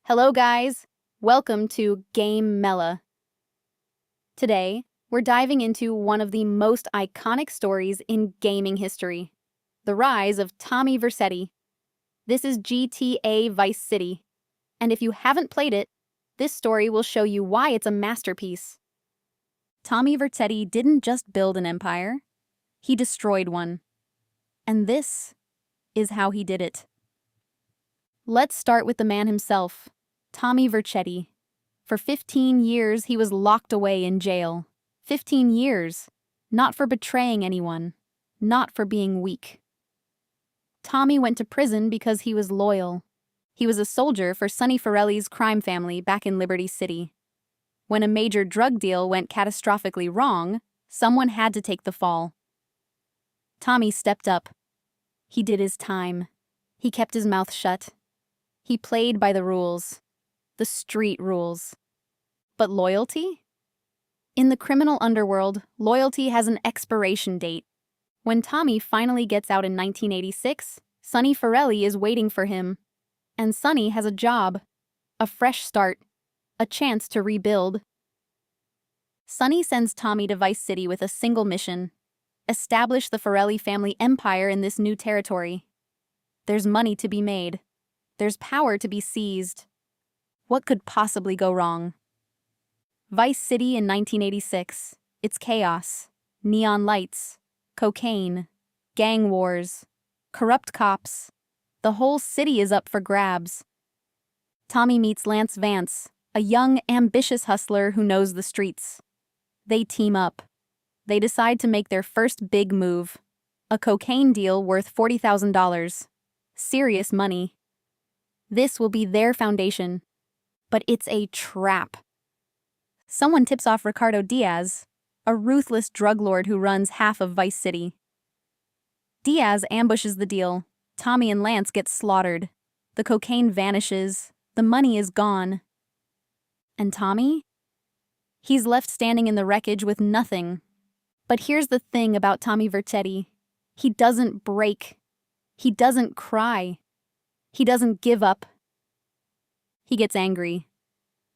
Hello guys, welcome to Game Mela. Today, we're diving into one of the most iconic stories in gaming history, the rise of Tommy Vercetti. This is GTA Vice City, and if you haven't played it, this story will show you why it's a masterpiece. Tommy Vercetti didn't just build an empire, he destroyed one. And this is how he did it. Let's start with the man himself, Tommy Vercetti. For 15 years, he was locked away in jail. 15 years. Not for betraying anyone. Not for being weak. Tommy went to prison because he was loyal. He was a soldier for Sonny Forelli's crime family back in Liberty City. When a major drug deal went catastrophically wrong, someone had to take the fall. Tommy stepped up. He did his time. He kept his mouth shut. He played by the rules. The street rules. But loyalty? In the criminal underworld, loyalty has an expiration date. When Tommy finally gets out in 1986, Sonny Forelli is waiting for him. And Sonny has a job, a fresh start, a chance to rebuild. Sonny sends Tommy to Vice City with a single mission: establish the Forelli family empire in this new territory. There's money to be made. There's power to be seized. What could possibly go wrong? Vice City in 1986. It's chaos. Neon lights. Cocaine. Gang wars. Corrupt cops. The whole city is up for grabs. Tommy meets Lance Vance, a young, ambitious hustler who knows the streets. They team up. They decide to make their first big move. A cocaine deal worth $40,000. Serious money. This will be their foundation. But it's a trap. Someone tips off Ricardo Diaz, a ruthless drug lord who runs half of Vice City. Diaz ambushes the deal. Tommy and Lance get slaughtered. The cocaine vanishes. The money is gone. And Tommy? He's left standing in the wreckage with nothing. But here's the thing about Tommy Vercetti. He doesn't break. He doesn't cry. He doesn't give up. He gets angry.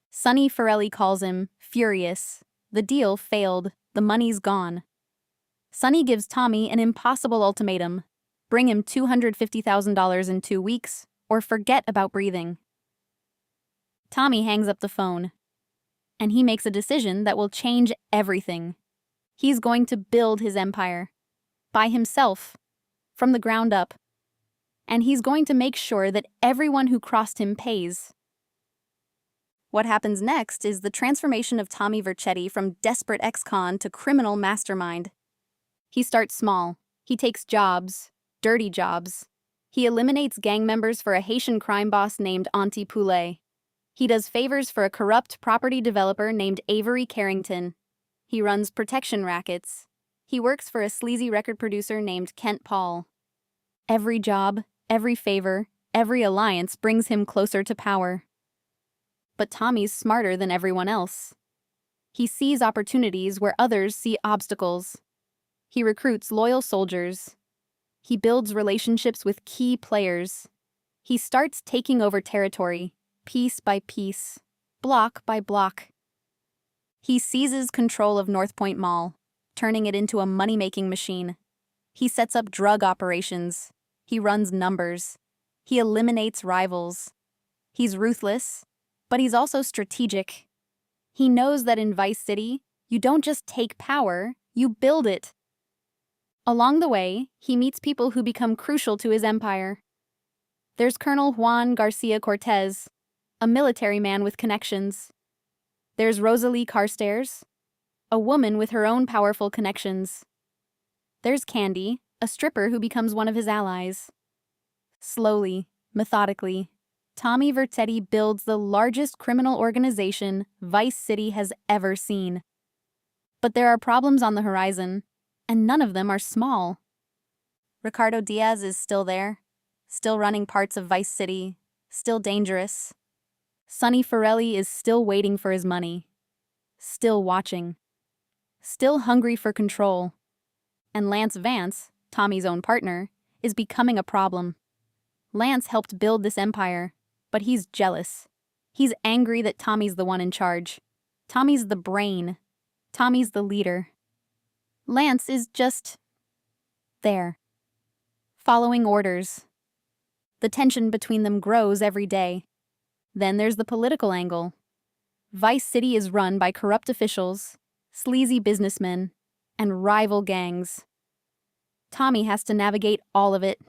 Sonny Forelli calls him, furious. The deal failed. The money's gone. Sonny gives Tommy an impossible ultimatum: bring him $250,000 in 2 weeks, or forget about breathing. Tommy hangs up the phone. And he makes a decision that will change everything. He's going to build his empire. By himself. From the ground up. And he's going to make sure that everyone who crossed him pays. What happens next is the transformation of Tommy Vercetti from desperate ex-con to criminal mastermind. He starts small. He takes jobs, dirty jobs. He eliminates gang members for a Haitian crime boss named Auntie Poulet. He does favors for a corrupt property developer named Avery Carrington. He runs protection rackets. He works for a sleazy record producer named Kent Paul. Every job, every favor, every alliance brings him closer to power. But Tommy's smarter than everyone else. He sees opportunities where others see obstacles. He recruits loyal soldiers. He builds relationships with key players. He starts taking over territory, piece by piece, block by block. He seizes control of North Point Mall, turning it into a money-making machine. He sets up drug operations. He runs numbers. He eliminates rivals. He's ruthless, but he's also strategic. He knows that in Vice City, you don't just take power, you build it. Along the way, he meets people who become crucial to his empire. There's Colonel Juan Garcia Cortez, a military man with connections. There's Rosalie Carstairs, a woman with her own powerful connections. There's Candy, a stripper who becomes one of his allies. Slowly, methodically, Tommy Vercetti builds the largest criminal organization Vice City has ever seen. But there are problems on the horizon, and none of them are small. Ricardo Diaz is still there, still running parts of Vice City, still dangerous. Sonny Forelli is still waiting for his money, still watching, still hungry for control. And Lance Vance, Tommy's own partner, is becoming a problem. Lance helped build this empire, but he's jealous. He's angry that Tommy's the one in charge. Tommy's the brain. Tommy's the leader. Lance is just there, following orders. The tension between them grows every day. Then there's the political angle. Vice City is run by corrupt officials, sleazy businessmen, and rival gangs. Tommy has to navigate all of it.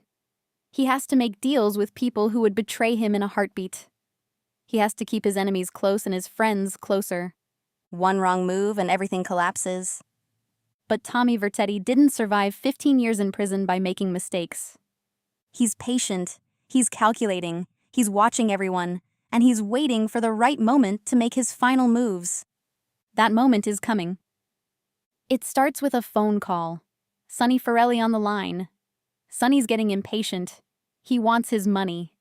He has to make deals with people who would betray him in a heartbeat. He has to keep his enemies close and his friends closer. One wrong move and everything collapses. But Tommy Vercetti didn't survive 15 years in prison by making mistakes. He's patient, he's calculating, he's watching everyone, and he's waiting for the right moment to make his final moves. That moment is coming. It starts with a phone call. Sonny Forelli on the line. Sonny's getting impatient. He wants his money.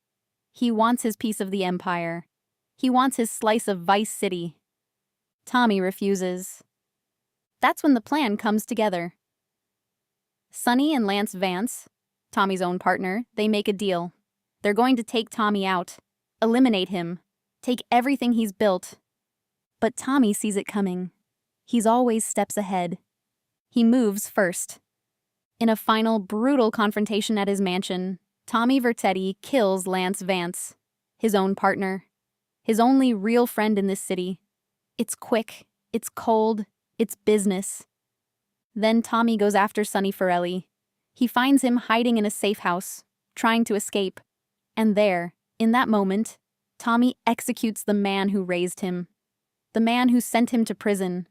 He wants his piece of the empire. He wants his slice of Vice City. Tommy refuses. That's when the plan comes together. Sonny and Lance Vance, Tommy's own partner, they make a deal. They're going to take Tommy out, eliminate him, take everything he's built. But Tommy sees it coming. He's always steps ahead. He moves first. In a final, brutal confrontation at his mansion, Tommy Vercetti kills Lance Vance, his own partner, his only real friend in this city. It's quick, it's cold, it's business. Then Tommy goes after Sonny Forelli. He finds him hiding in a safe house, trying to escape. And there, in that moment, Tommy executes the man who raised him, the man who sent him to prison,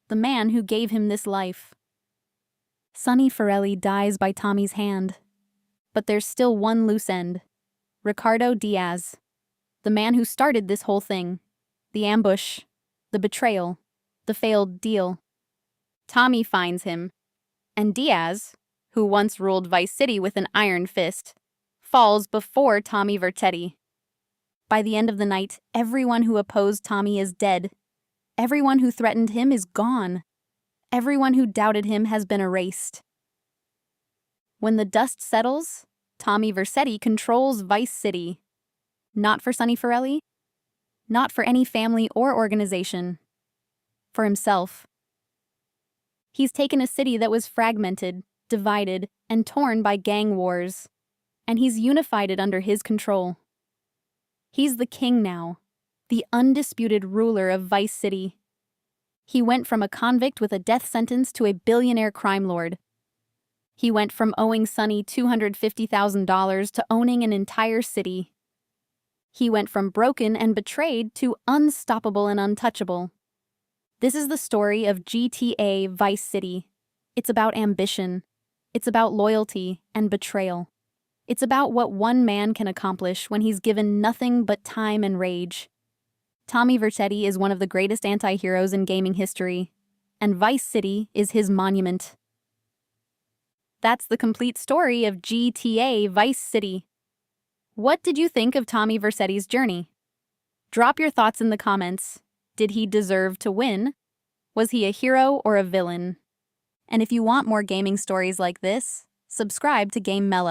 the man who gave him this life. Sonny Forelli dies by Tommy's hand. But there's still one loose end. Ricardo Diaz, the man who started this whole thing, the ambush, the betrayal, the failed deal. Tommy finds him, and Diaz, who once ruled Vice City with an iron fist, falls before Tommy Vercetti. By the end of the night, everyone who opposed Tommy is dead. Everyone who threatened him is gone. Everyone who doubted him has been erased. When the dust settles, Tommy Vercetti controls Vice City. Not for Sonny Forelli, not for any family or organization. For himself. He's taken a city that was fragmented, divided, and torn by gang wars, and he's unified it under his control. He's the king now, the undisputed ruler of Vice City. He went from a convict with a death sentence to a billionaire crime lord. He went from owing Sonny $250,000 to owning an entire city. He went from broken and betrayed to unstoppable and untouchable. This is the story of GTA Vice City. It's about ambition. It's about loyalty and betrayal. It's about what one man can accomplish when he's given nothing but time and rage. Tommy Vercetti is one of the greatest anti-heroes in gaming history, and Vice City is his monument. That's the complete story of GTA Vice City. What did you think of Tommy Vercetti's journey? Drop your thoughts in the comments. Did he deserve to win? Was he a hero or a villain? And if you want more gaming stories like this, subscribe to Game Mela.